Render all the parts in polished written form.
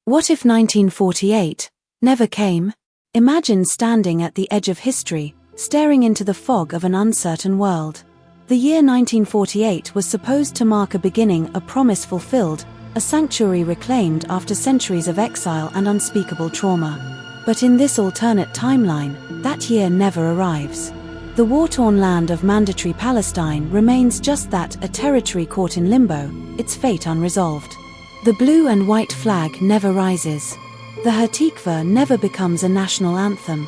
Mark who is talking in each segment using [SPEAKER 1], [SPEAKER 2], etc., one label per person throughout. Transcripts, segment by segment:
[SPEAKER 1] What if 1948 never came? Imagine standing at the edge of history, staring into the fog of an uncertain world. The year 1948 was supposed to mark a beginning, a promise fulfilled, a sanctuary reclaimed after centuries of exile and unspeakable trauma. But in this alternate timeline, that year never arrives. The war-torn land of mandatory Palestine remains just that, a territory caught in limbo, its fate unresolved. The blue and white flag never rises. The Hatikva never becomes a national anthem.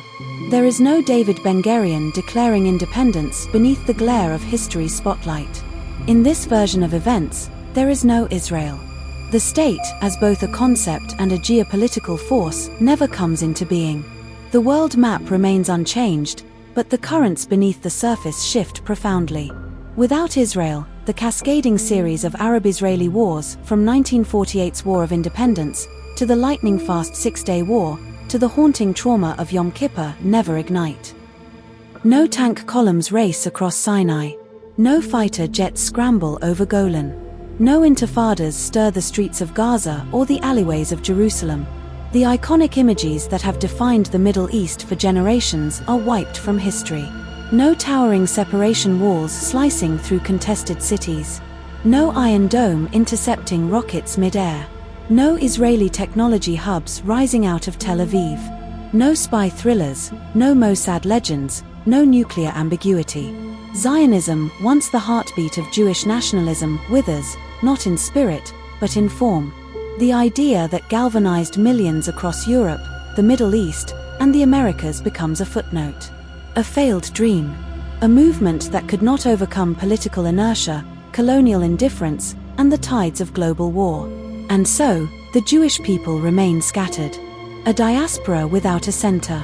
[SPEAKER 1] There is no David Ben-Gurion declaring independence beneath the glare of history's spotlight. In this version of events, there is no Israel. The state, as both a concept and a geopolitical force, never comes into being. The world map remains unchanged, but the currents beneath the surface shift profoundly. Without Israel, the cascading series of Arab-Israeli wars, from 1948's War of Independence, to the lightning-fast Six-Day War, to the haunting trauma of Yom Kippur, never ignite. No tank columns race across Sinai. No fighter jets scramble over Golan. No intifadas stir the streets of Gaza or the alleyways of Jerusalem. The iconic images that have defined the Middle East for generations are wiped from history. No towering separation walls slicing through contested cities. No Iron Dome intercepting rockets mid-air. No Israeli technology hubs rising out of Tel Aviv. No spy thrillers, no Mossad legends, no nuclear ambiguity. Zionism, once the heartbeat of Jewish nationalism, withers, not in spirit, but in form. The idea that galvanized millions across Europe, the Middle East, and the Americas becomes a footnote. A failed dream. A movement that could not overcome political inertia, colonial indifference, and the tides of global war. And so, the Jewish people remain scattered. A diaspora without a center.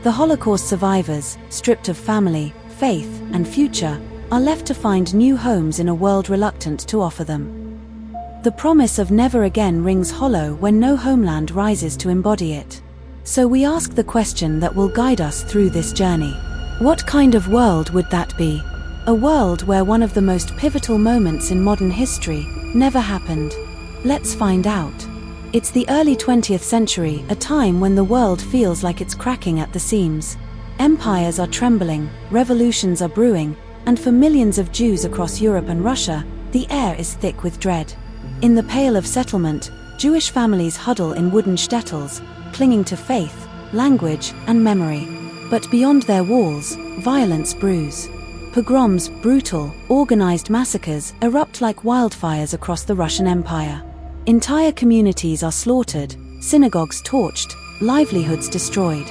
[SPEAKER 1] The Holocaust survivors, stripped of family, faith, and future, are left to find new homes in a world reluctant to offer them. The promise of never again rings hollow when no homeland rises to embody it. So we ask the question that will guide us through this journey. What kind of world would that be? A world where one of the most pivotal moments in modern history never happened. Let's find out. It's the early 20th century, a time when the world feels like it's cracking at the seams. Empires are trembling, revolutions are brewing, and for millions of Jews across Europe and Russia, the air is thick with dread. In the Pale of Settlement, Jewish families huddle in wooden shtetls, clinging to faith, language, and memory. But beyond their walls, violence brews. Pogroms, brutal, organized massacres, erupt like wildfires across the Russian Empire. Entire communities are slaughtered, synagogues torched, livelihoods destroyed.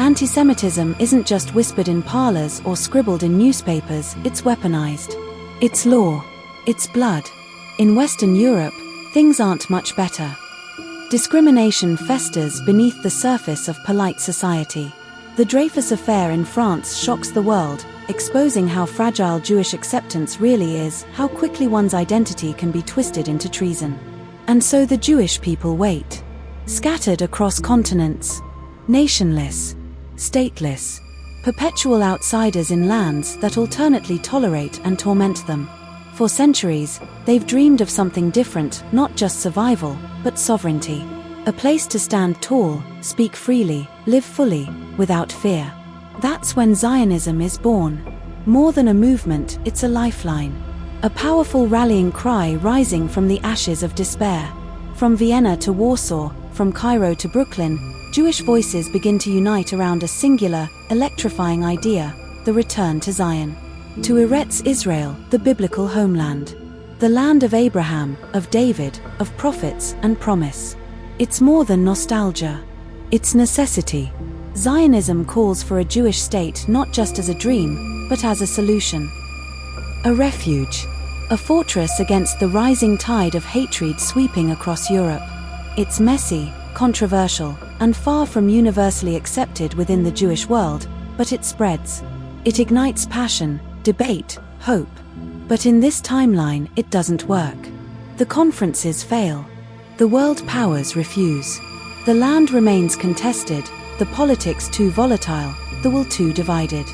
[SPEAKER 1] Anti-Semitism isn't just whispered in parlors or scribbled in newspapers, it's weaponized. It's law. It's blood. In Western Europe, things aren't much better. Discrimination festers beneath the surface of polite society. The Dreyfus Affair in France shocks the world, exposing how fragile Jewish acceptance really is, how quickly one's identity can be twisted into treason. And so the Jewish people wait. Scattered across continents. Nationless. Stateless. Perpetual outsiders in lands that alternately tolerate and torment them. For centuries, they've dreamed of something different, not just survival, but sovereignty. A place to stand tall, speak freely, live fully, without fear. That's when Zionism is born. More than a movement, it's a lifeline. A powerful rallying cry rising from the ashes of despair. From Vienna to Warsaw, from Cairo to Brooklyn, Jewish voices begin to unite around a singular, electrifying idea: the return to Zion. To Eretz Israel, the biblical homeland. The land of Abraham, of David, of prophets and promise. It's more than nostalgia. It's necessity. Zionism calls for a Jewish state not just as a dream, but as a solution. A refuge. A fortress against the rising tide of hatred sweeping across Europe. It's messy, controversial, and far from universally accepted within the Jewish world, but it spreads. It ignites passion, debate, hope. But in this timeline, it doesn't work. The conferences fail. The world powers refuse. The land remains contested, the politics too volatile, the will too divided.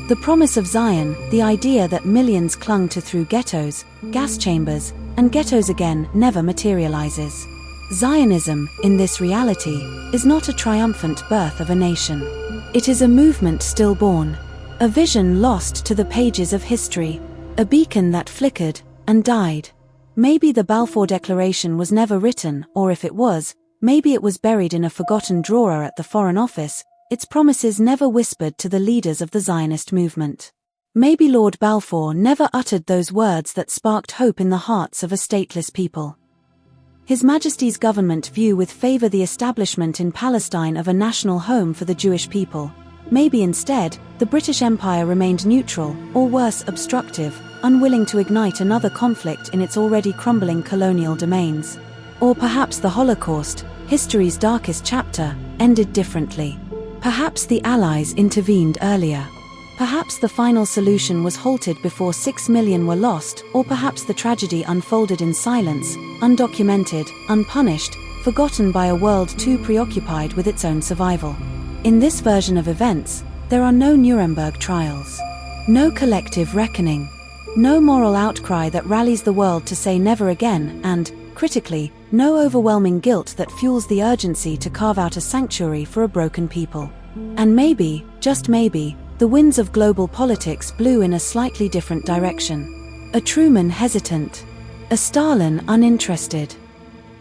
[SPEAKER 1] The promise of Zion, the idea that millions clung to through ghettos, gas chambers, and ghettos again, never materializes. Zionism, in this reality, is not a triumphant birth of a nation. It is a movement stillborn, a vision lost to the pages of history, a beacon that flickered and died. Maybe the Balfour Declaration was never written, or if it was, maybe it was buried in a forgotten drawer at the Foreign Office, its promises never whispered to the leaders of the Zionist movement. Maybe Lord Balfour never uttered those words that sparked hope in the hearts of a stateless people. His Majesty's government view with favor the establishment in Palestine of a national home for the Jewish people. Maybe instead, the British Empire remained neutral, or worse, obstructive, unwilling to ignite another conflict in its already crumbling colonial domains. Or perhaps the Holocaust, history's darkest chapter, ended differently. Perhaps the Allies intervened earlier. Perhaps the final solution was halted before 6 million were lost, or perhaps the tragedy unfolded in silence, undocumented, unpunished, forgotten by a world too preoccupied with its own survival. In this version of events, there are no Nuremberg trials, no collective reckoning, no moral outcry that rallies the world to say never again, and, critically, no overwhelming guilt that fuels the urgency to carve out a sanctuary for a broken people. And maybe, just maybe, the winds of global politics blew in a slightly different direction. A Truman hesitant, a Stalin uninterested,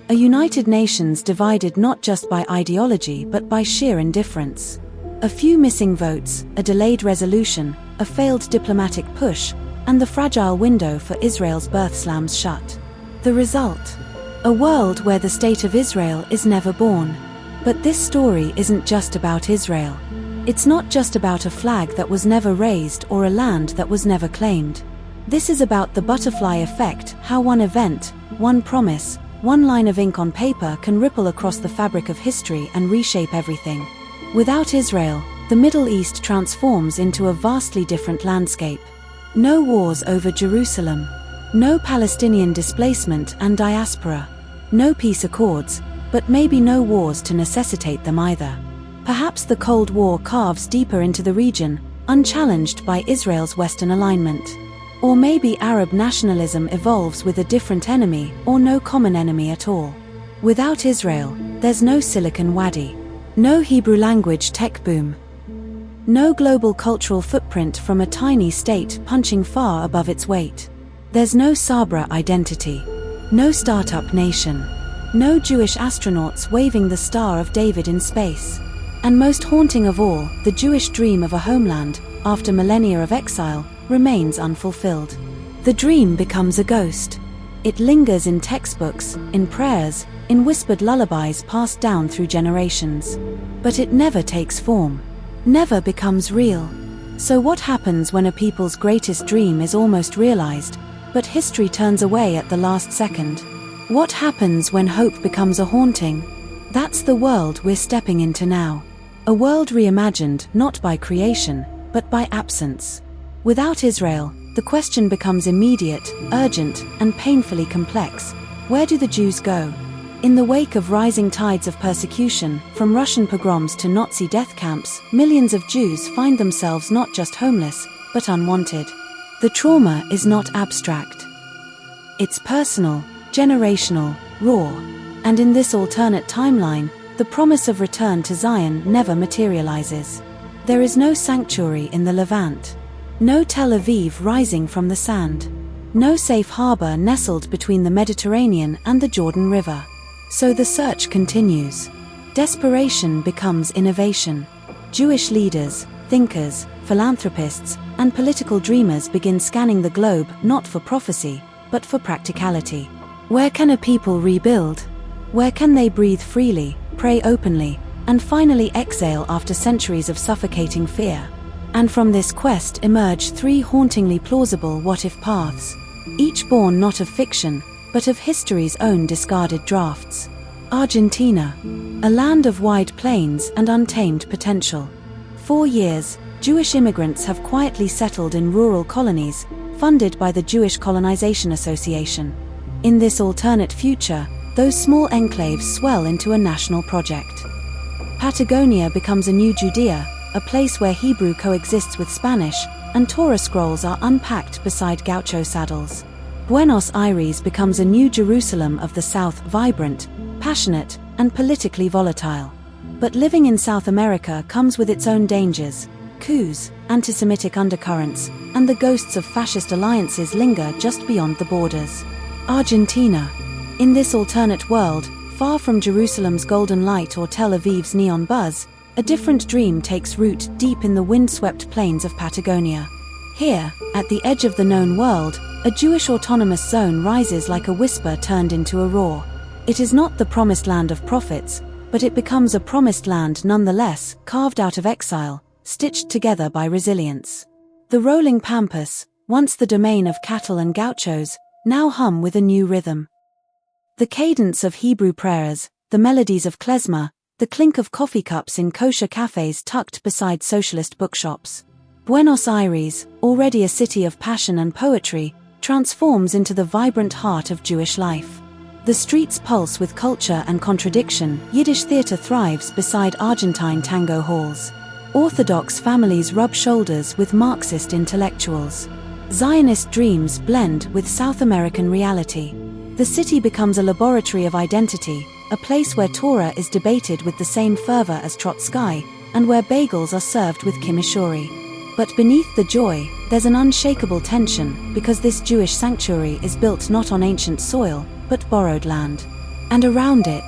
[SPEAKER 1] a United Nations divided not just by ideology but by sheer indifference. A few missing votes, a delayed resolution, a failed diplomatic push, and the fragile window for Israel's birth slams shut. The result? A world where the State of Israel is never born. But this story isn't just about Israel. It's not just about a flag that was never raised or a land that was never claimed. This is about the butterfly effect, how one event, one promise, one line of ink on paper can ripple across the fabric of history and reshape everything. Without Israel, the Middle East transforms into a vastly different landscape. No wars over Jerusalem. No Palestinian displacement and diaspora. No peace accords, but maybe no wars to necessitate them either. Perhaps the Cold War carves deeper into the region, unchallenged by Israel's Western alignment. Or maybe Arab nationalism evolves with a different enemy, or no common enemy at all. Without Israel, there's no Silicon Wadi, no Hebrew language tech boom, no global cultural footprint from a tiny state punching far above its weight. There's no Sabra identity, no startup nation, no Jewish astronauts waving the Star of David in space. And most haunting of all, the Jewish dream of a homeland, after millennia of exile, remains unfulfilled. The dream becomes a ghost. It lingers in textbooks, in prayers, in whispered lullabies passed down through generations. But it never takes form, never becomes real. So what happens when a people's greatest dream is almost realized, but history turns away at the last second? What happens when hope becomes a haunting? That's the world we're stepping into now. A world reimagined not by creation, but by absence. Without Israel, the question becomes immediate, urgent, and painfully complex. Where do the Jews go? In the wake of rising tides of persecution, from Russian pogroms to Nazi death camps, millions of Jews find themselves not just homeless, but unwanted. The trauma is not abstract. It's personal, generational, raw. And in this alternate timeline, the promise of return to Zion never materializes. There is no sanctuary in the Levant. No Tel Aviv rising from the sand. No safe harbor nestled between the Mediterranean and the Jordan River. So the search continues. Desperation becomes innovation. Jewish leaders, thinkers, philanthropists, and political dreamers begin scanning the globe not for prophecy, but for practicality. Where can a people rebuild? Where can they breathe freely, pray openly, and finally exhale after centuries of suffocating fear? And from this quest emerge three hauntingly plausible what-if paths, each born not of fiction, but of history's own discarded drafts. Argentina, a land of wide plains and untamed potential. 4 years, Jewish immigrants have quietly settled in rural colonies, funded by the Jewish Colonization Association. In this alternate future, those small enclaves swell into a national project. Patagonia becomes a new Judea, a place where Hebrew coexists with Spanish, and Torah scrolls are unpacked beside gaucho saddles. Buenos Aires becomes a new Jerusalem of the South, vibrant, passionate, and politically volatile. But living in South America comes with its own dangers. Coups, anti-Semitic undercurrents, and the ghosts of fascist alliances linger just beyond the borders. Argentina. In this alternate world, far from Jerusalem's golden light or Tel Aviv's neon buzz, a different dream takes root deep in the wind-swept plains of Patagonia. Here, at the edge of the known world, a Jewish autonomous zone rises like a whisper turned into a roar. It is not the promised land of prophets, but it becomes a promised land nonetheless, carved out of exile, stitched together by resilience. The rolling pampas, once the domain of cattle and gauchos, now hum with a new rhythm. The cadence of Hebrew prayers, the melodies of klezmer, the clink of coffee cups in kosher cafes tucked beside socialist bookshops. Buenos Aires, already a city of passion and poetry, transforms into the vibrant heart of Jewish life. The streets pulse with culture and contradiction. Yiddish theater thrives beside Argentine tango halls. Orthodox families rub shoulders with Marxist intellectuals. Zionist dreams blend with South American reality. The city becomes a laboratory of identity, a place where Torah is debated with the same fervor as Trotsky, and where bagels are served with chimichurri. But beneath the joy, there's an unshakable tension, because this Jewish sanctuary is built not on ancient soil, but borrowed land. And around it,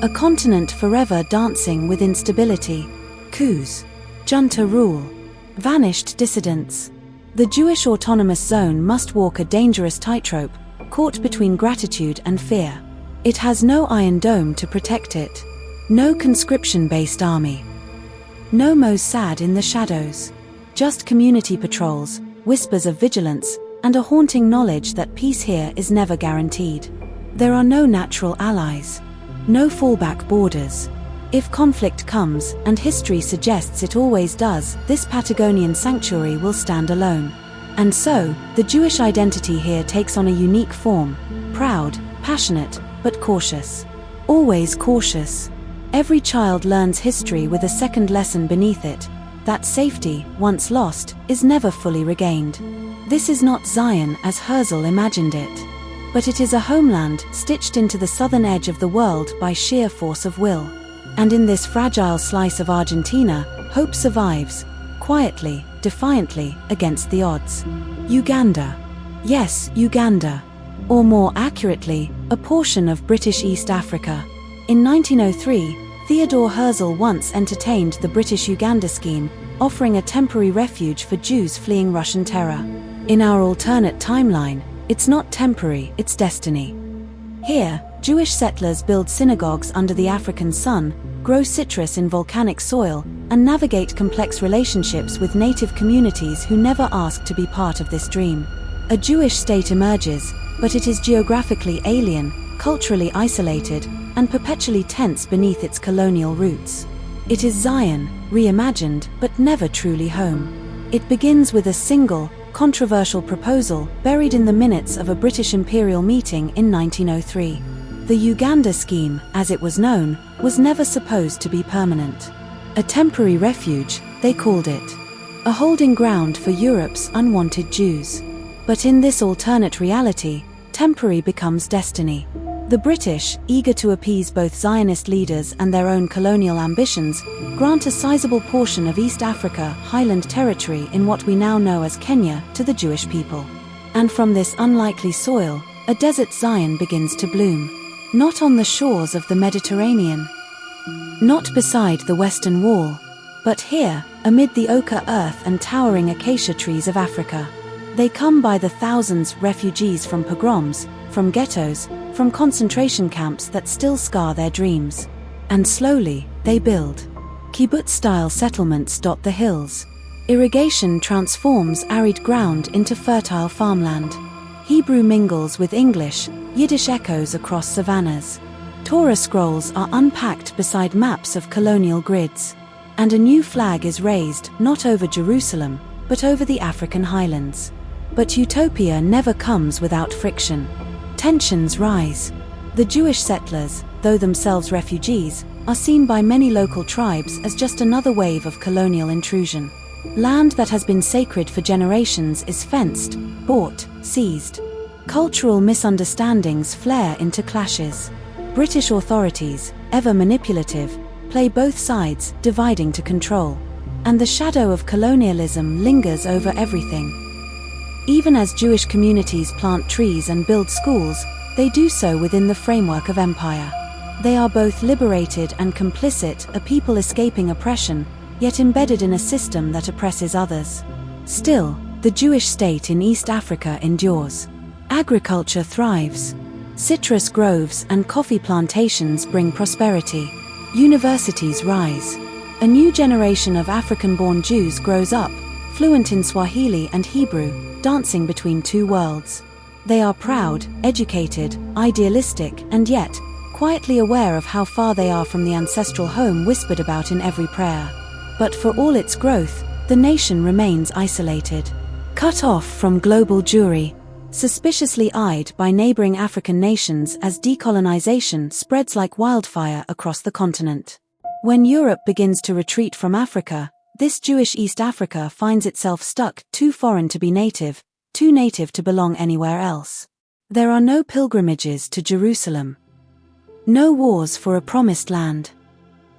[SPEAKER 1] a continent forever dancing with instability. Coups, junta rule, vanished dissidents. The Jewish autonomous zone must walk a dangerous tightrope, caught between gratitude and fear. It has no iron dome to protect it. No conscription-based army. No Mossad in the shadows. Just community patrols, whispers of vigilance, and a haunting knowledge that peace here is never guaranteed. There are no natural allies. No fallback borders. If conflict comes, and history suggests it always does, this Patagonian sanctuary will stand alone. And so, the Jewish identity here takes on a unique form. Proud, passionate, but cautious. Always cautious. Every child learns history with a second lesson beneath it. That safety, once lost, is never fully regained. This is not Zion as Herzl imagined it. But it is a homeland stitched into the southern edge of the world by sheer force of will. And in this fragile slice of Argentina, hope survives, quietly, defiantly, against the odds. Uganda. Yes, Uganda. Or more accurately, a portion of British East Africa. In 1903, Theodore Herzl once entertained the British Uganda scheme, offering a temporary refuge for Jews fleeing Russian terror. In our alternate timeline, it's not temporary, it's destiny. Here, Jewish settlers build synagogues under the African sun, grow citrus in volcanic soil, and navigate complex relationships with native communities who never asked to be part of this dream. A Jewish state emerges, but it is geographically alien, culturally isolated, and perpetually tense beneath its colonial roots. It is Zion, reimagined, but never truly home. It begins with a single, controversial proposal buried in the minutes of a British imperial meeting in 1903. The Uganda scheme, as it was known, was never supposed to be permanent. A temporary refuge, they called it. A holding ground for Europe's unwanted Jews. But in this alternate reality, temporary becomes destiny. The British, eager to appease both Zionist leaders and their own colonial ambitions, grant a sizable portion of East Africa highland territory in what we now know as Kenya to the Jewish people. And from this unlikely soil, a desert Zion begins to bloom. Not on the shores of the Mediterranean. Not beside the Western Wall. But here, amid the ochre earth and towering acacia trees of Africa. They come by the thousands, refugees from pogroms, from ghettos, from concentration camps that still scar their dreams. And slowly, they build. Kibbutz-style settlements dot the hills. Irrigation transforms arid ground into fertile farmland. Hebrew mingles with English, Yiddish echoes across savannas. Torah scrolls are unpacked beside maps of colonial grids. And a new flag is raised, not over Jerusalem, but over the African highlands. But utopia never comes without friction. Tensions rise. The Jewish settlers, though themselves refugees, are seen by many local tribes as just another wave of colonial intrusion. Land that has been sacred for generations is fenced, bought, seized. Cultural misunderstandings flare into clashes. British authorities, ever manipulative, play both sides, dividing to control. And the shadow of colonialism lingers over everything. Even as Jewish communities plant trees and build schools, they do so within the framework of empire. They are both liberated and complicit, a people escaping oppression, yet embedded in a system that oppresses others. Still, the Jewish state in East Africa endures. Agriculture thrives. Citrus groves and coffee plantations bring prosperity. Universities rise. A new generation of African-born Jews grows up, fluent in Swahili and Hebrew, dancing between two worlds. They are proud, educated, idealistic, and yet, quietly aware of how far they are from the ancestral home whispered about in every prayer. But for all its growth, the nation remains isolated. Cut off from global Jewry, suspiciously eyed by neighboring African nations as decolonization spreads like wildfire across the continent. When Europe begins to retreat from Africa, this Jewish East Africa finds itself stuck, too foreign to be native, too native to belong anywhere else. There are no pilgrimages to Jerusalem. No wars for a promised land.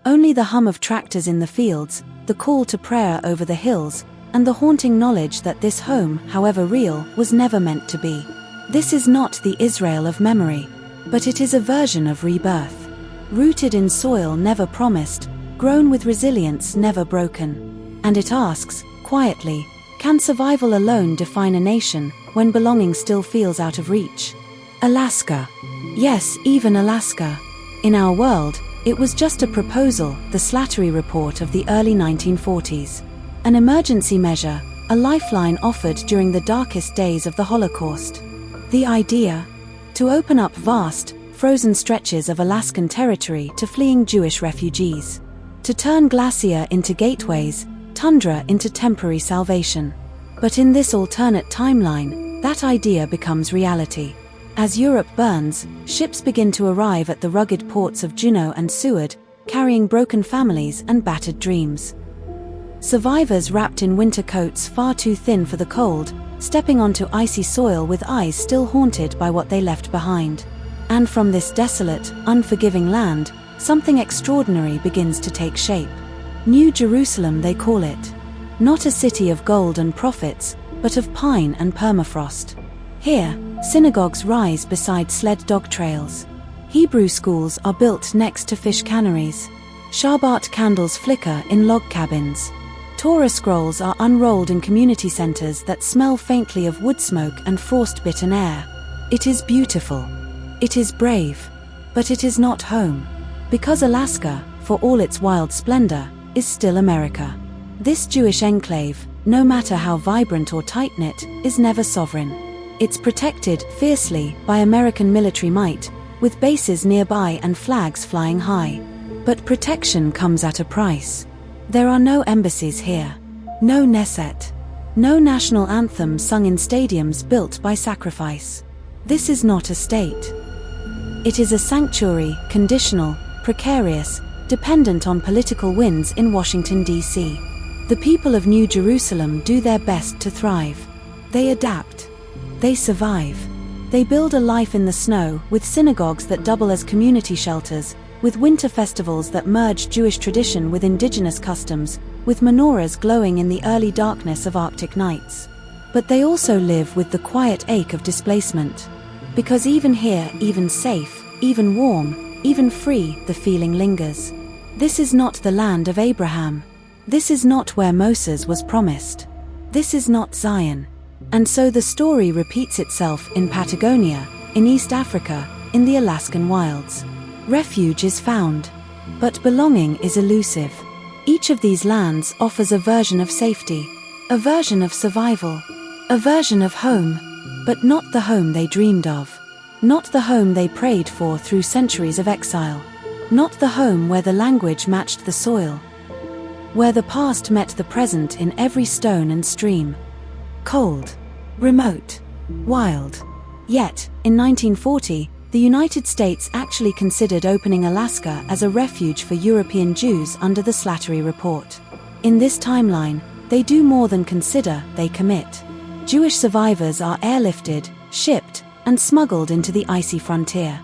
[SPEAKER 1] Only the hum of tractors in the fields, the call to prayer over the hills, and the haunting knowledge that this home, however real, was never meant to be. This is not the Israel of memory, but it is a version of rebirth. Rooted in soil never promised, grown with resilience never broken. And it asks, quietly, can survival alone define a nation, when belonging still feels out of reach? Alaska. Yes, even Alaska. In our world, it was just a proposal, the Slattery Report of the early 1940s. An emergency measure, a lifeline offered during the darkest days of the Holocaust. The idea? To open up vast, frozen stretches of Alaskan territory to fleeing Jewish refugees. To turn glacier into gateways, tundra into temporary salvation. But in this alternate timeline, that idea becomes reality. As Europe burns, ships begin to arrive at the rugged ports of Juneau and Seward, carrying broken families and battered dreams. Survivors wrapped in winter coats far too thin for the cold, stepping onto icy soil with eyes still haunted by what they left behind. And from this desolate, unforgiving land, something extraordinary begins to take shape. New Jerusalem, they call it. Not a city of gold and profits, but of pine and permafrost. Here, synagogues rise beside sled dog trails. Hebrew schools are built next to fish canneries. Shabbat candles flicker in log cabins. Torah scrolls are unrolled in community centers that smell faintly of wood smoke and frost-bitten air. It is beautiful. It is brave. But it is not home. Because Alaska, for all its wild splendor, is still America. This Jewish enclave, no matter how vibrant or tight-knit, is never sovereign. It's protected, fiercely, by American military might, with bases nearby and flags flying high. But protection comes at a price. There are no embassies here. No Knesset. No national anthem sung in stadiums built by sacrifice. This is not a state. It is a sanctuary, conditional, precarious, dependent on political winds in Washington, D.C. The people of New Jerusalem do their best to thrive. They adapt. They survive. They build a life in the snow, with synagogues that double as community shelters, with winter festivals that merge Jewish tradition with indigenous customs, with menorahs glowing in the early darkness of Arctic nights. But they also live with the quiet ache of displacement. Because even here, even safe, even warm, even free, the feeling lingers. This is not the land of Abraham. This is not where Moses was promised. This is not Zion. And so the story repeats itself in Patagonia, in East Africa, in the Alaskan wilds. Refuge is found. But belonging is elusive. Each of these lands offers a version of safety, a version of survival, a version of home, but not the home they dreamed of. Not the home they prayed for through centuries of exile. Not the home where the language matched the soil. Where the past met the present in every stone and stream. Cold, remote, wild. Yet, in 1940, the United States actually considered opening Alaska as a refuge for European Jews under the Slattery Report. In this timeline, they do more than consider, they commit. Jewish survivors are airlifted, shipped, and smuggled into the icy frontier.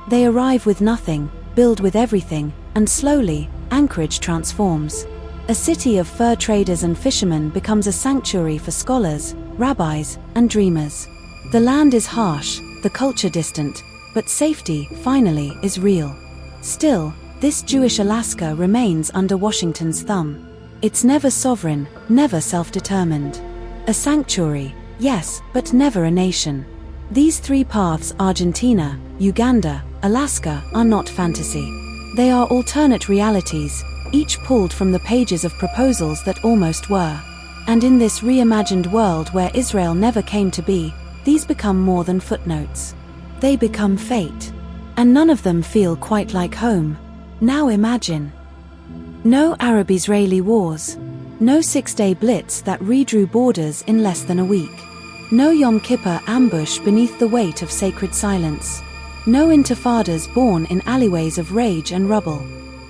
[SPEAKER 1] They arrive with nothing, build with everything, and slowly, Anchorage transforms. A city of fur traders and fishermen becomes a sanctuary for scholars, rabbis, and dreamers. The land is harsh, the culture distant, but safety, finally, is real. Still, this Jewish Alaska remains under Washington's thumb. It's never sovereign, never self-determined. A sanctuary, yes, but never a nation. These three paths, Argentina, Uganda, Alaska, are not fantasy. They are alternate realities, each pulled from the pages of proposals that almost were. And in this reimagined world where Israel never came to be, these become more than footnotes. They become fate. And none of them feel quite like home. Now imagine. No Arab-Israeli wars. No six-day blitz that redrew borders in less than a week. No Yom Kippur ambush beneath the weight of sacred silence. No intifadas born in alleyways of rage and rubble.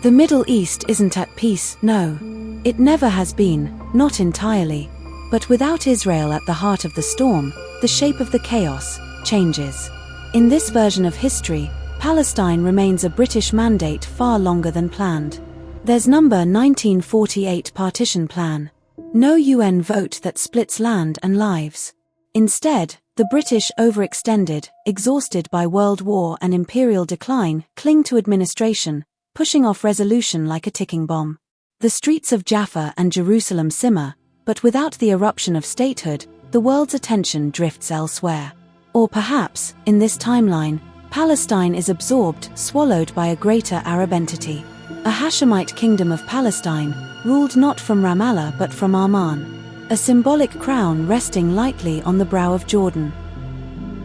[SPEAKER 1] The Middle East isn't at peace, no. It never has been, not entirely. But without Israel at the heart of the storm, the shape of the chaos changes. In this version of history, Palestine remains a British mandate far longer than planned. There's number 1948 partition plan. No UN vote that splits land and lives. Instead, the British, overextended, exhausted by World War and imperial decline, cling to administration, pushing off resolution like a ticking bomb. The streets of Jaffa and Jerusalem simmer, but without the eruption of statehood, the world's attention drifts elsewhere. Or perhaps, in this timeline, Palestine is absorbed, swallowed by a greater Arab entity. A Hashemite kingdom of Palestine, ruled not from Ramallah but from Amman. A symbolic crown resting lightly on the brow of Jordan.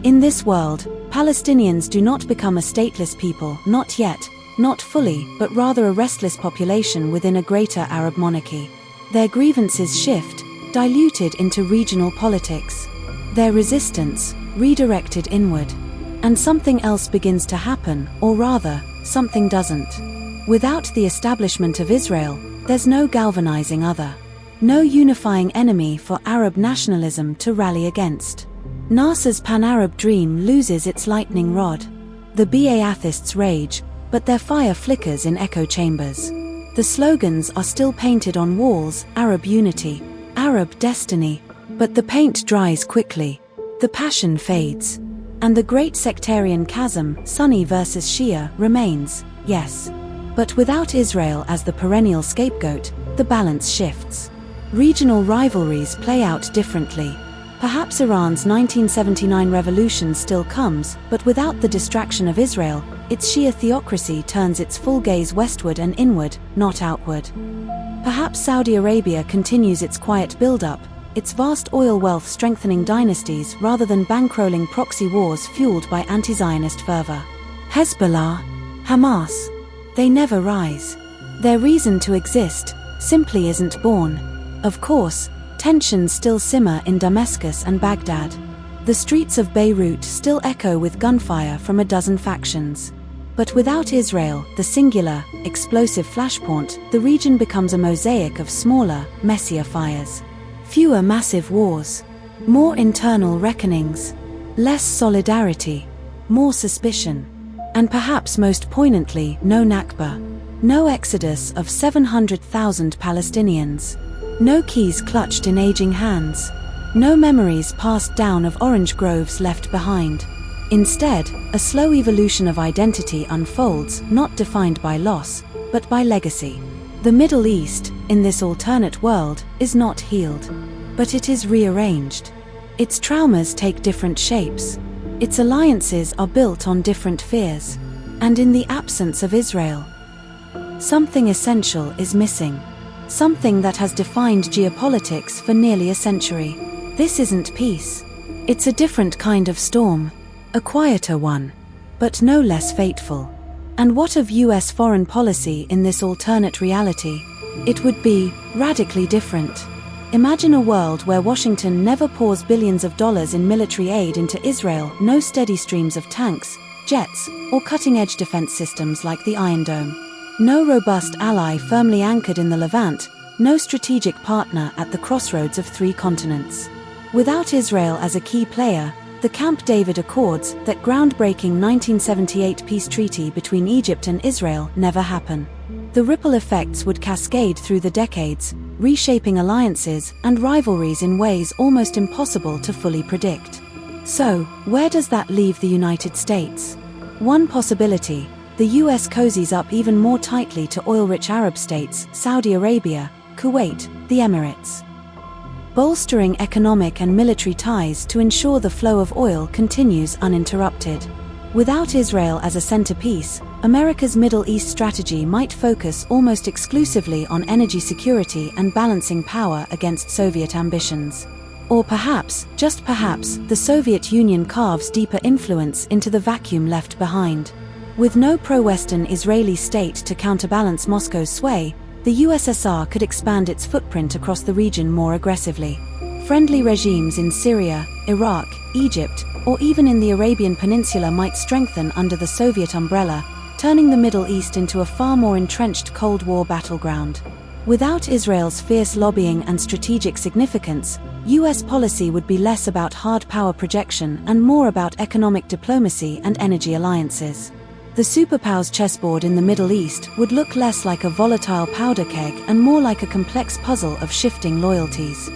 [SPEAKER 1] In this world, Palestinians do not become a stateless people, not yet, not fully, but rather a restless population within a greater Arab monarchy. Their grievances shift, diluted into regional politics. Their resistance, redirected inward. And something else begins to happen, or rather, something doesn't. Without the establishment of Israel, there's no galvanizing other. No unifying enemy for Arab nationalism to rally against. Nasser's pan-Arab dream loses its lightning rod. The Ba'athists rage, but their fire flickers in echo chambers. The slogans are still painted on walls: Arab unity, Arab destiny. But the paint dries quickly. The passion fades. And the great sectarian chasm, Sunni versus Shia, remains, yes. But without Israel as the perennial scapegoat, the balance shifts. Regional rivalries play out differently. Perhaps Iran's 1979 revolution still comes, but without the distraction of Israel, its Shia theocracy turns its full gaze westward and inward, not outward. Perhaps Saudi Arabia continues its quiet build-up, its vast oil wealth strengthening dynasties rather than bankrolling proxy wars fueled by anti-Zionist fervor. Hezbollah, Hamas, they never rise. Their reason to exist simply isn't born. Of course, tensions still simmer in Damascus and Baghdad. The streets of Beirut still echo with gunfire from a dozen factions. But without Israel, the singular, explosive flashpoint, the region becomes a mosaic of smaller, messier fires. Fewer massive wars. More internal reckonings. Less solidarity. More suspicion. And perhaps most poignantly, no Nakba. No exodus of 700,000 Palestinians. No keys clutched in aging hands. No memories passed down of orange groves left behind. Instead, a slow evolution of identity unfolds, not defined by loss, but by legacy. The Middle East, in this alternate world, is not healed. But it is rearranged. Its traumas take different shapes. Its alliances are built on different fears. And in the absence of Israel, something essential is missing. Something that has defined geopolitics for nearly a century. This isn't peace. It's a different kind of storm. A quieter one. But no less fateful. And what of US foreign policy in this alternate reality? It would be radically different. Imagine a world where Washington never pours billions of dollars in military aid into Israel, no steady streams of tanks, jets, or cutting-edge defense systems like the Iron Dome. No robust ally firmly anchored in the Levant, no strategic partner at the crossroads of three continents. Without Israel as a key player, The Camp David Accords, that groundbreaking 1978 peace treaty between Egypt and Israel, never happen. The ripple effects would cascade through the decades, reshaping alliances and rivalries in ways almost impossible to fully predict. So, where does that leave the United States? One possibility: the US cozies up even more tightly to oil-rich Arab states, Saudi Arabia, Kuwait, the Emirates, bolstering economic and military ties to ensure the flow of oil continues uninterrupted. Without Israel as a centerpiece, America's Middle East strategy might focus almost exclusively on energy security and balancing power against Soviet ambitions. Or perhaps, just perhaps, the Soviet Union carves deeper influence into the vacuum left behind. With no pro-Western Israeli state to counterbalance Moscow's sway, the USSR could expand its footprint across the region more aggressively. Friendly regimes in Syria, Iraq, Egypt, or even in the Arabian Peninsula might strengthen under the Soviet umbrella, turning the Middle East into a far more entrenched Cold War battleground. Without Israel's fierce lobbying and strategic significance, US policy would be less about hard power projection and more about economic diplomacy and energy alliances. The superpowers chessboard in the Middle East would look less like a volatile powder keg and more like a complex puzzle of shifting loyalties.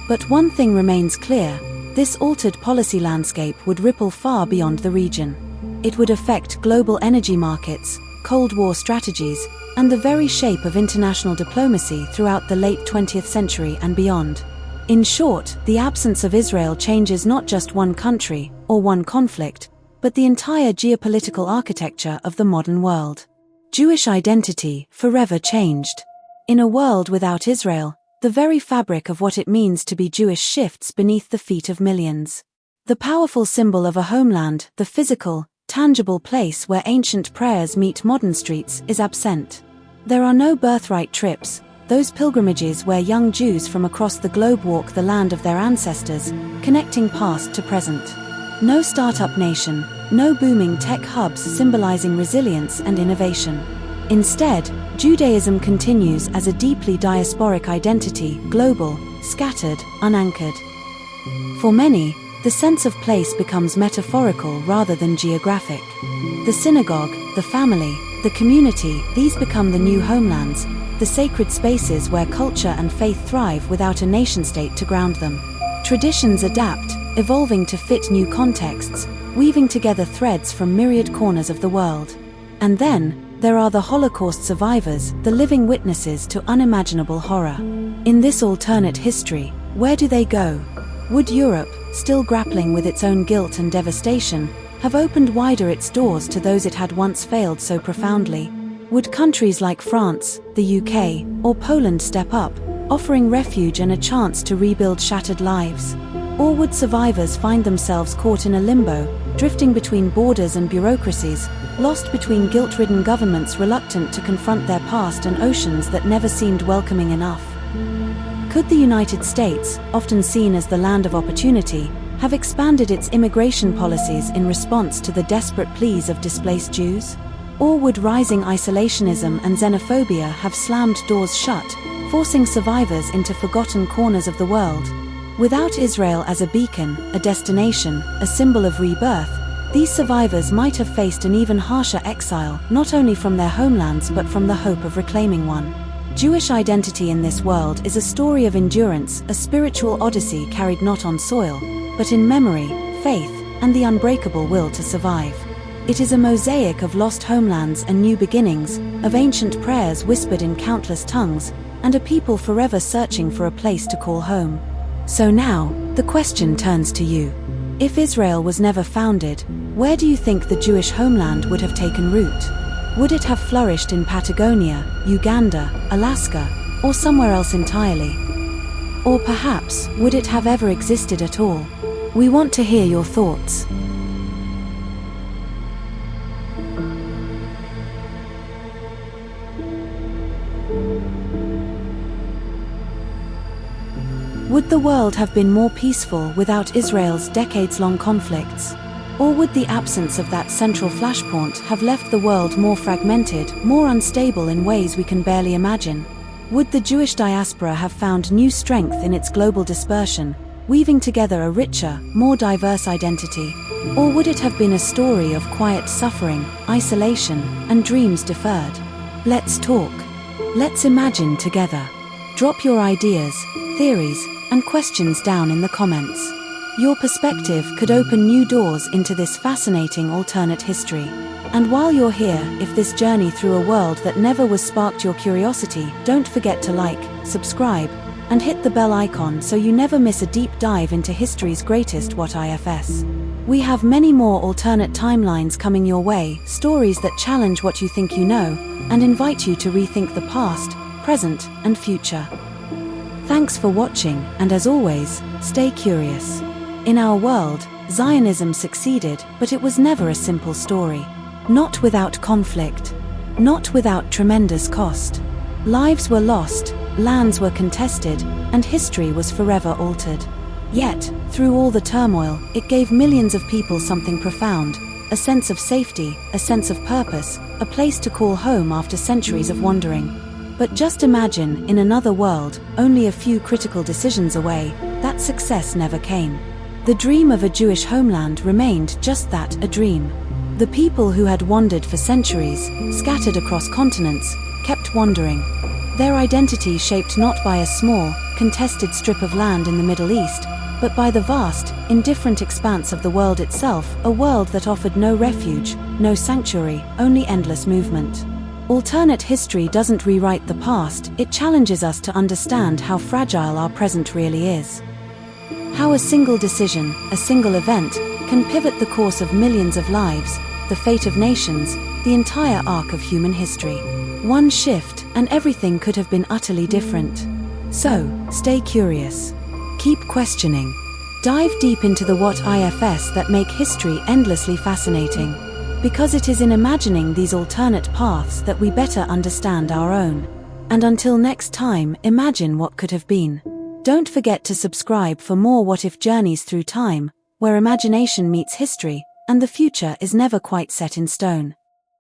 [SPEAKER 1] But one thing remains clear: this altered policy landscape would ripple far beyond the region. It would affect global energy markets, Cold War strategies, and the very shape of international diplomacy throughout the late 20th century and beyond. In short, the absence of Israel changes not just one country or one conflict, but the entire geopolitical architecture of the modern world. Jewish identity forever changed. In a world without Israel, the very fabric of what it means to be Jewish shifts beneath the feet of millions. The powerful symbol of a homeland, the physical, tangible place where ancient prayers meet modern streets, is absent. There are no birthright trips, those pilgrimages where young Jews from across the globe walk the land of their ancestors, connecting past to present. No startup nation, no booming tech hubs symbolizing resilience and innovation. Instead, Judaism continues as a deeply diasporic identity, global, scattered, unanchored. For many, the sense of place becomes metaphorical rather than geographic. The synagogue, the family, the community, these become the new homelands, the sacred spaces where culture and faith thrive without a nation-state to ground them. Traditions adapt, evolving to fit new contexts, weaving together threads from myriad corners of the world. And then, there are the Holocaust survivors, the living witnesses to unimaginable horror. In this alternate history, where do they go? Would Europe, still grappling with its own guilt and devastation, have opened wider its doors to those it had once failed so profoundly? Would countries like France, the UK, or Poland step up, offering refuge and a chance to rebuild shattered lives? Or would survivors find themselves caught in a limbo, drifting between borders and bureaucracies, lost between guilt-ridden governments reluctant to confront their past and oceans that never seemed welcoming enough? Could the United States, often seen as the land of opportunity, have expanded its immigration policies in response to the desperate pleas of displaced Jews? Or would rising isolationism and xenophobia have slammed doors shut, forcing survivors into forgotten corners of the world? Without Israel as a beacon, a destination, a symbol of rebirth, these survivors might have faced an even harsher exile, not only from their homelands but from the hope of reclaiming one. Jewish identity in this world is a story of endurance, a spiritual odyssey carried not on soil, but in memory, faith, and the unbreakable will to survive. It is a mosaic of lost homelands and new beginnings, of ancient prayers whispered in countless tongues, and a people forever searching for a place to call home. So now, the question turns to you. If Israel was never founded, where do you think the Jewish homeland would have taken root? Would it have flourished in Patagonia, Uganda, Alaska, or somewhere else entirely? Or perhaps, would it have ever existed at all? We want to hear your thoughts. Would the world have been more peaceful without Israel's decades-long conflicts? Or would the absence of that central flashpoint have left the world more fragmented, more unstable in ways we can barely imagine? Would the Jewish diaspora have found new strength in its global dispersion, weaving together a richer, more diverse identity? Or would it have been a story of quiet suffering, isolation, and dreams deferred? Let's talk. Let's imagine together. Drop your ideas, theories, and questions down in the comments. Your perspective could open new doors into this fascinating alternate history. And while you're here, if this journey through a world that never was sparked your curiosity, don't forget to like, subscribe, and hit the bell icon so you never miss a deep dive into history's greatest What Ifs. We have many more alternate timelines coming your way, stories that challenge what you think you know, and invite you to rethink the past, present, and future. Thanks for watching, and as always, stay curious. In our world, Zionism succeeded, but it was never a simple story. Not without conflict. Not without tremendous cost. Lives were lost, lands were contested, and history was forever altered. Yet, through all the turmoil, it gave millions of people something profound, a sense of safety, a sense of purpose, a place to call home after centuries of wandering. But just imagine, in another world, only a few critical decisions away, that success never came. The dream of a Jewish homeland remained just that, a dream. The people who had wandered for centuries, scattered across continents, kept wandering. Their identity shaped not by a small, contested strip of land in the Middle East, but by the vast, indifferent expanse of the world itself, a world that offered no refuge, no sanctuary, only endless movement. Alternate history doesn't rewrite the past, it challenges us to understand how fragile our present really is. How a single decision, a single event, can pivot the course of millions of lives, the fate of nations, the entire arc of human history. One shift, and everything could have been utterly different. So, stay curious. Keep questioning. Dive deep into the what ifs that make history endlessly fascinating. Because it is in imagining these alternate paths that we better understand our own. And until next time, imagine what could have been. Don't forget to subscribe for more what if journeys through time, where imagination meets history, and the future is never quite set in stone.